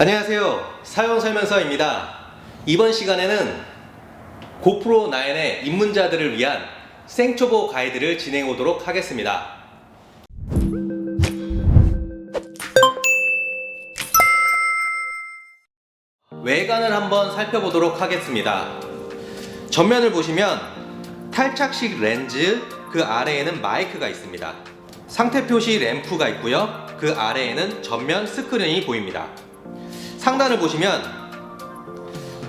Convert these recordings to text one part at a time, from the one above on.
안녕하세요, 사용설명서입니다. 이번 시간에는 고프로 9의 입문자들을 위한 생초보 가이드를 진행해 보도록 하겠습니다. 외관을 한번 살펴보도록 하겠습니다. 전면을 보시면 탈착식 렌즈, 그 아래에는 마이크가 있습니다. 상태 표시 램프가 있고요. 그 아래에는 전면 스크린이 보입니다. 상단을 보시면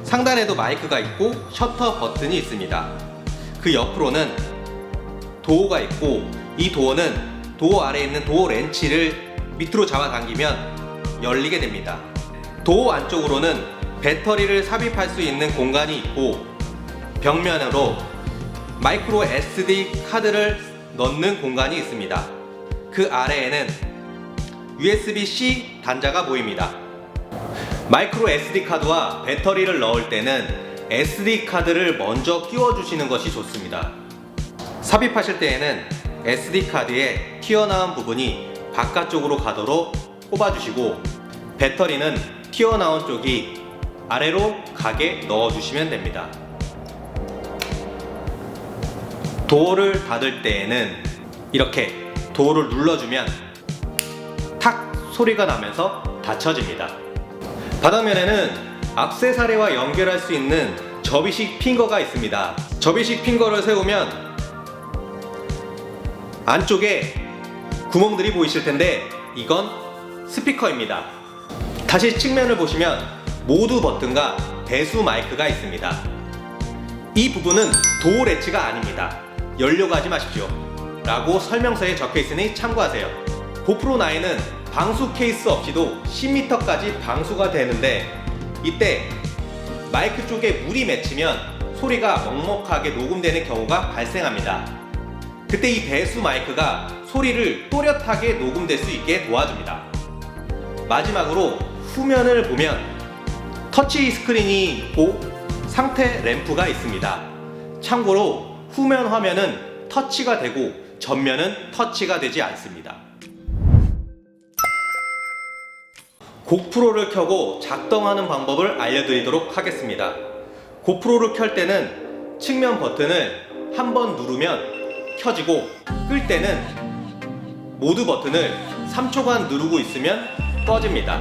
상단에도 마이크가 있고 셔터 버튼이 있습니다. 그 옆으로는 도어가 있고, 이 도어는 도어 아래에 있는 도어 렌치를 밑으로 잡아당기면 열리게 됩니다. 도어 안쪽으로는 배터리를 삽입할 수 있는 공간이 있고, 벽면으로 마이크로 SD 카드를 넣는 공간이 있습니다. 그 아래에는 USB-C 단자가 보입니다. 마이크로 SD 카드와 배터리를 넣을 때는 SD 카드를 먼저 끼워 주시는 것이 좋습니다. 삽입하실 때에는 SD 카드의 튀어나온 부분이 바깥쪽으로 가도록 꼽아 주시고, 배터리는 튀어나온 쪽이 아래로 가게 넣어 주시면 됩니다. 도어를 닫을 때에는 이렇게 도어를 눌러주면 탁 소리가 나면서 닫혀집니다. 바닥면에는 액세서리와 연결할 수 있는 접이식 핑거가 있습니다. 접이식 핑거를 세우면 안쪽에 구멍들이 보이실 텐데, 이건 스피커입니다. 다시 측면을 보시면 모두 버튼과 배수 마이크가 있습니다. 이 부분은 도어 레치가 아닙니다. 열려고 하지 마십시오 라고 설명서에 적혀 있으니 참고하세요. 고프로 9은 방수 케이스 없이도 10m까지 방수가 되는데, 이때 마이크 쪽에 물이 맺히면 소리가 먹먹하게 녹음되는 경우가 발생합니다. 그때 이 배수 마이크가 소리를 또렷하게 녹음될 수 있게 도와줍니다. 마지막으로 후면을 보면 터치 스크린이 있고 상태 램프가 있습니다. 참고로 후면 화면은 터치가 되고 전면은 터치가 되지 않습니다. 고프로를 켜고 작동하는 방법을 알려드리도록 하겠습니다. 고프로를 켤 때는 측면 버튼을 한번 누르면 켜지고, 끌 때는 모두 버튼을 3초간 누르고 있으면 꺼집니다.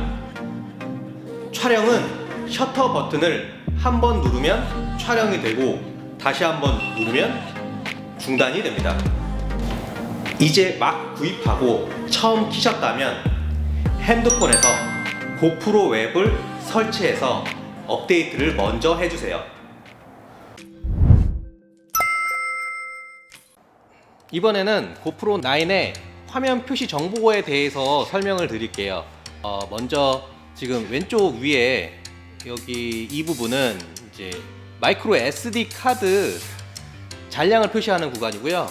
촬영은 셔터 버튼을 한번 누르면 촬영이 되고, 다시 한번 누르면 중단이 됩니다. 이제 막 구입하고 처음 키셨다면 핸드폰에서 고프로 웹을 설치해서 업데이트를 먼저 해주세요. 이번에는 고프로 9의 화면 표시 정보에 대해서 설명을 드릴게요. 먼저 지금 왼쪽 위에 여기 이 부분은 이제 마이크로 SD 카드 잔량을 표시하는 구간이고요.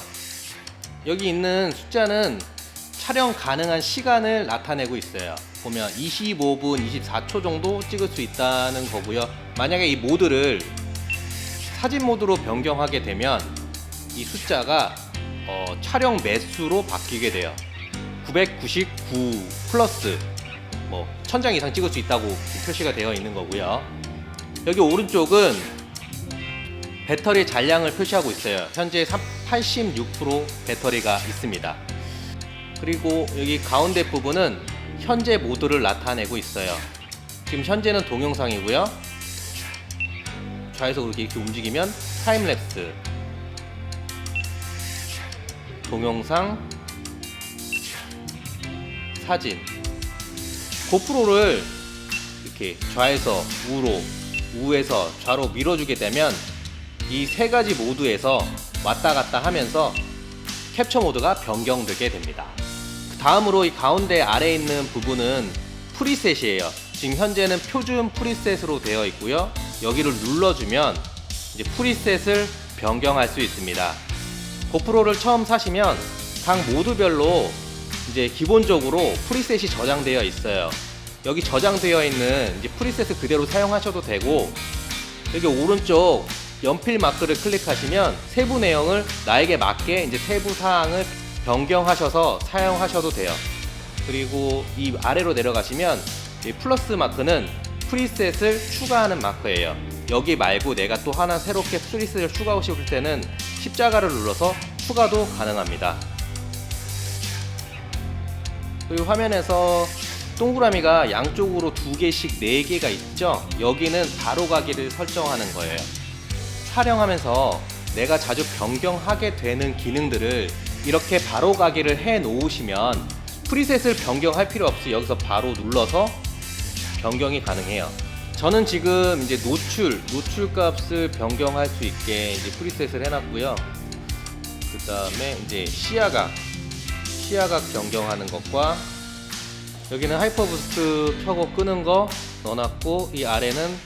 여기 있는 숫자는 촬영 가능한 시간을 나타내고 있어요. 보면 25분 24초 정도 찍을 수 있다는 거고요. 만약에 이 모드를 사진 모드로 변경하게 되면 이 숫자가 촬영 매수로 바뀌게 돼요. 999 플러스 1000장 이상 찍을 수 있다고 표시가 되어 있는 거고요. 여기 오른쪽은 배터리 잔량을 표시하고 있어요. 현재 86% 배터리가 있습니다. 그리고 여기 가운데 부분은 현재 모드를 나타내고 있어요. 지금 현재는 동영상이고요. 좌에서 그렇게 이렇게 움직이면 타임랩스, 동영상, 사진. 고프로를 이렇게 좌에서 우로, 우에서 좌로 밀어주게 되면 이 세 가지 모드에서 왔다 갔다 하면서 캡처 모드가 변경되게 됩니다. 다음으로 이 가운데 아래에 있는 부분은 프리셋이에요. 지금 현재는 표준 프리셋으로 되어 있고요. 여기를 눌러주면 이제 프리셋을 변경할 수 있습니다. 고프로를 처음 사시면 각 모드별로 이제 기본적으로 프리셋이 저장되어 있어요. 여기 저장되어 있는 이제 프리셋을 그대로 사용하셔도 되고, 여기 오른쪽 연필 마크를 클릭하시면 세부 내용을 나에게 맞게 이제 세부 사항을 변경하셔서 사용하셔도 돼요. 그리고 이 아래로 내려가시면 이 플러스 마크는 프리셋을 추가하는 마크예요. 여기 말고 내가 또 하나 새롭게 프리셋을 추가하고 싶을 때는 십자가를 눌러서 추가도 가능합니다. 그리고 화면에서 동그라미가 양쪽으로 2개씩 4개가 있죠. 여기는 바로가기를 설정하는 거예요. 촬영하면서 내가 자주 변경하게 되는 기능들을 이렇게 바로가기를 해 놓으시면 프리셋을 변경할 필요 없이 여기서 바로 눌러서 변경이 가능해요. 저는 지금 이제 노출 값을 변경할 수 있게 이제 프리셋을 해놨고요. 그 다음에 이제 시야각 변경하는 것과 여기는 하이퍼 부스트 켜고 끄는 거 넣어놨고, 이 아래는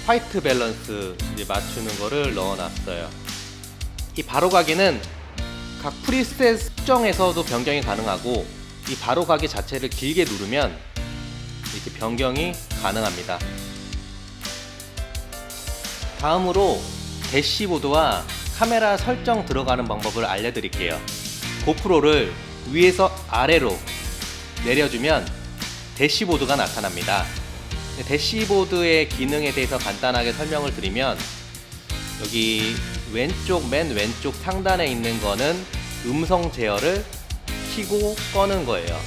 화이트 밸런스 이제 맞추는 거를 넣어놨어요. 이 바로가기는 각 프리셋 수정에서도 변경이 가능하고, 이 바로가기 자체를 길게 누르면 이렇게 변경이 가능합니다. 다음으로 대시보드와 카메라 설정 들어가는 방법을 알려드릴게요. 고프로를 위에서 아래로 내려주면 대시보드가 나타납니다. 대시보드의 기능에 대해서 간단하게 설명을 드리면, 여기 맨 왼쪽 상단에 있는 거는 음성 제어를 켜고 꺼는 거예요.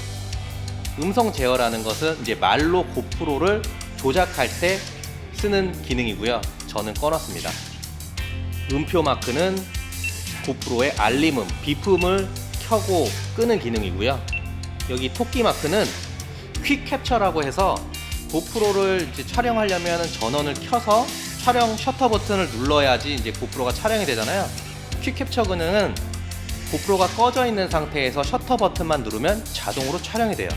음성 제어라는 것은 이제 말로 고프로를 조작할 때 쓰는 기능이고요. 저는 꺼놨습니다. 음표 마크는 고프로의 알림음, 비품을 켜고 끄는 기능이고요. 여기 토끼 마크는 퀵 캡처라고 해서 고프로를 이제 촬영하려면 전원을 켜서 촬영 셔터 버튼을 눌러야지 이제 고프로가 촬영이 되잖아요. 퀵 캡처 기능은 고프로가 꺼져 있는 상태에서 셔터 버튼만 누르면 자동으로 촬영이 돼요.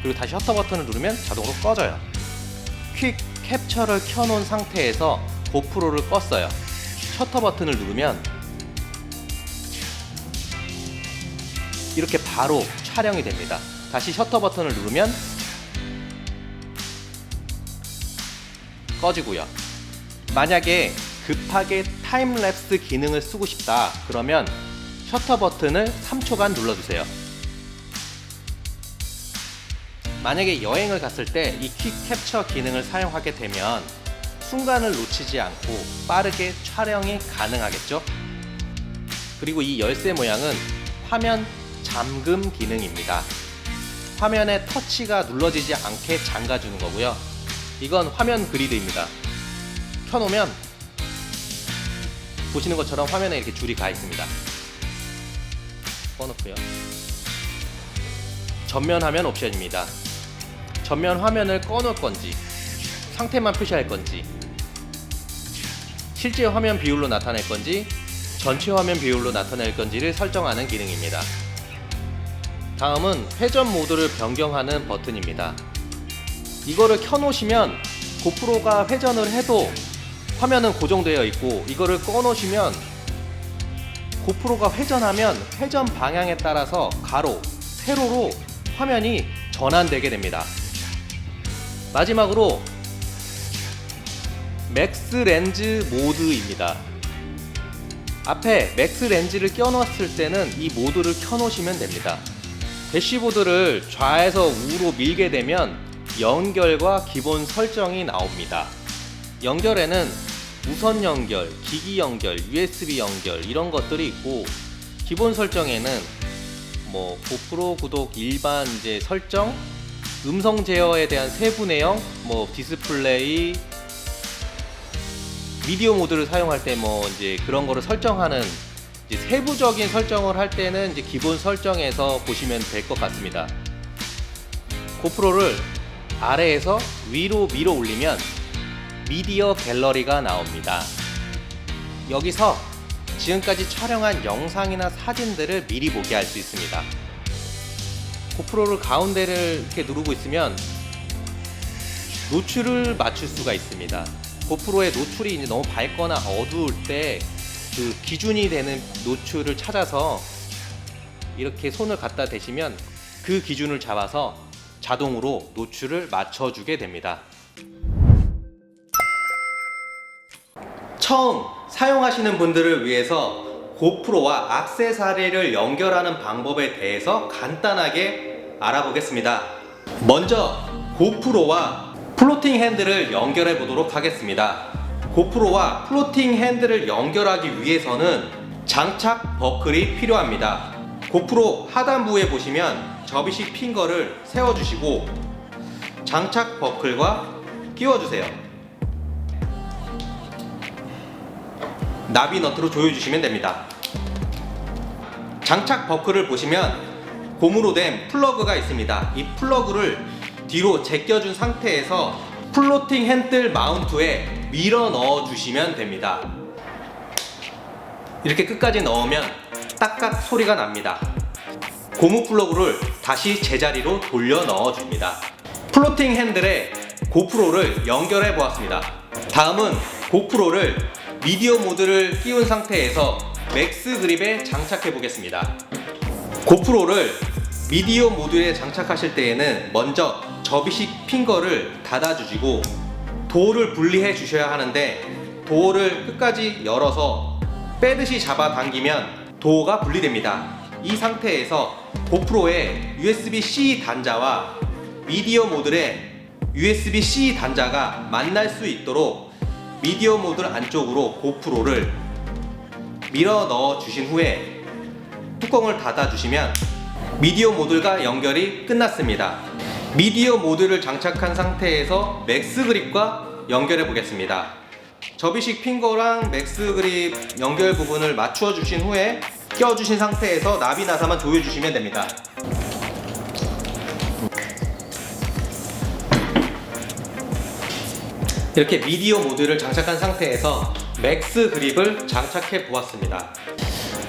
그리고 다시 셔터 버튼을 누르면 자동으로 꺼져요. 퀵 캡처를 켜놓은 상태에서 고프로를 껐어요. 셔터 버튼을 누르면 이렇게 바로 촬영이 됩니다. 다시 셔터 버튼을 누르면 꺼지고요. 만약에 급하게 타임랩스 기능을 쓰고 싶다 그러면 셔터 버튼을 3초간 눌러주세요. 만약에 여행을 갔을 때 이 퀵 캡처 기능을 사용하게 되면 순간을 놓치지 않고 빠르게 촬영이 가능하겠죠. 그리고 이 열쇠 모양은 화면 잠금 기능입니다. 화면에 터치가 눌러지지 않게 잠가주는 거고요. 이건 화면 그리드입니다. 켜놓으면 보시는 것처럼 화면에 이렇게 줄이 가 있습니다. 꺼놓고요. 전면 화면 옵션입니다. 전면 화면을 꺼놓을 건지, 상태만 표시할 건지, 실제 화면 비율로 나타낼 건지, 전체 화면 비율로 나타낼 건지를 설정하는 기능입니다. 다음은 회전 모드를 변경하는 버튼입니다. 이거를 켜놓으시면 고프로가 회전을 해도 화면은 고정되어 있고, 이거를 꺼놓으시면 고프로가 회전하면 회전 방향에 따라서 가로, 세로로 화면이 전환되게 됩니다. 마지막으로 맥스 렌즈 모드입니다. 앞에 맥스 렌즈를 껴놨을 때는 이 모드를 켜놓으시면 됩니다. 대시보드를 좌에서 우로 밀게 되면 연결과 기본 설정이 나옵니다. 연결에는 무선 연결, 기기 연결, USB 연결 이런 것들이 있고, 기본 설정에는 뭐 고프로 구독 일반 이제 설정, 음성 제어에 대한 세부 내용, 뭐 디스플레이, 미디어 모드를 사용할 때 뭐 이제 그런 거를 설정하는 이제 세부적인 설정을 할 때는 이제 기본 설정에서 보시면 될 것 같습니다. 고프로를 아래에서 위로 밀어 올리면 미디어 갤러리가 나옵니다. 여기서 지금까지 촬영한 영상이나 사진들을 미리 보게 할 수 있습니다. 고프로를 가운데를 이렇게 누르고 있으면 노출을 맞출 수가 있습니다. 고프로의 노출이 이제 너무 밝거나 어두울 때 그 기준이 되는 노출을 찾아서 이렇게 손을 갖다 대시면 그 기준을 잡아서 자동으로 노출을 맞춰주게 됩니다. 처음 사용하시는 분들을 위해서 고프로와 액세서리를 연결하는 방법에 대해서 간단하게 알아보겠습니다. 먼저 고프로와 플로팅 핸들을 연결해 보도록 하겠습니다. 고프로와 플로팅 핸들을 연결하기 위해서는 장착 버클이 필요합니다. 고프로 하단부에 보시면 접이식 핑거를 세워주시고 장착 버클과 끼워주세요. 나비 너트로 조여주시면 됩니다. 장착 버클을 보시면 고무로 된 플러그가 있습니다. 이 플러그를 뒤로 제껴준 상태에서 플로팅 핸들 마운트에 밀어 넣어 주시면 됩니다. 이렇게 끝까지 넣으면 딱딱 소리가 납니다. 고무 플러그를 다시 제자리로 돌려 넣어 줍니다. 플로팅 핸들에 고프로를 연결해 보았습니다. 다음은 고프로를 미디어 모드를 끼운 상태에서 맥스 그립에 장착해 보겠습니다. 고프로를 미디어 모드에 장착하실 때에는 먼저 접이식 핑거를 닫아 주시고 도어를 분리해 주셔야 하는데 도어를 끝까지 열어서 빼듯이 잡아 당기면 도어가 분리됩니다. 이 상태에서 고프로의 USB-C 단자와 미디어 모드의 USB-C 단자가 만날 수 있도록 미디어 모드 안쪽으로 고프로를 밀어 넣어 주신 후에 뚜껑을 닫아 주시면 미디어 모드가 연결이 끝났습니다. 미디어 모드를 장착한 상태에서 맥스 그립과 연결해 보겠습니다. 접이식 핑거랑 맥스 그립 연결 부분을 맞추어 주신 후에 껴 주신 상태에서 나비 나사만 조여 주시면 됩니다. 이렇게 미디어 모드를 장착한 상태에서 맥스 그립을 장착해 보았습니다.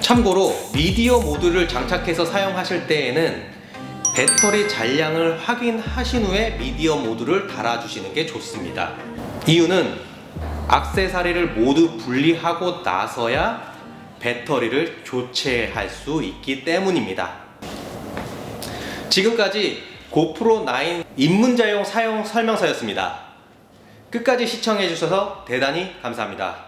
참고로 미디어 모드를 장착해서 사용하실 때에는 배터리 잔량을 확인하신 후에 미디어 모드를 달아주시는 게 좋습니다. 이유는 액세서리를 모두 분리하고 나서야 배터리를 교체할 수 있기 때문입니다. 지금까지 고프로 9 입문자용 사용 설명서였습니다. 끝까지 시청해 주셔서 대단히 감사합니다.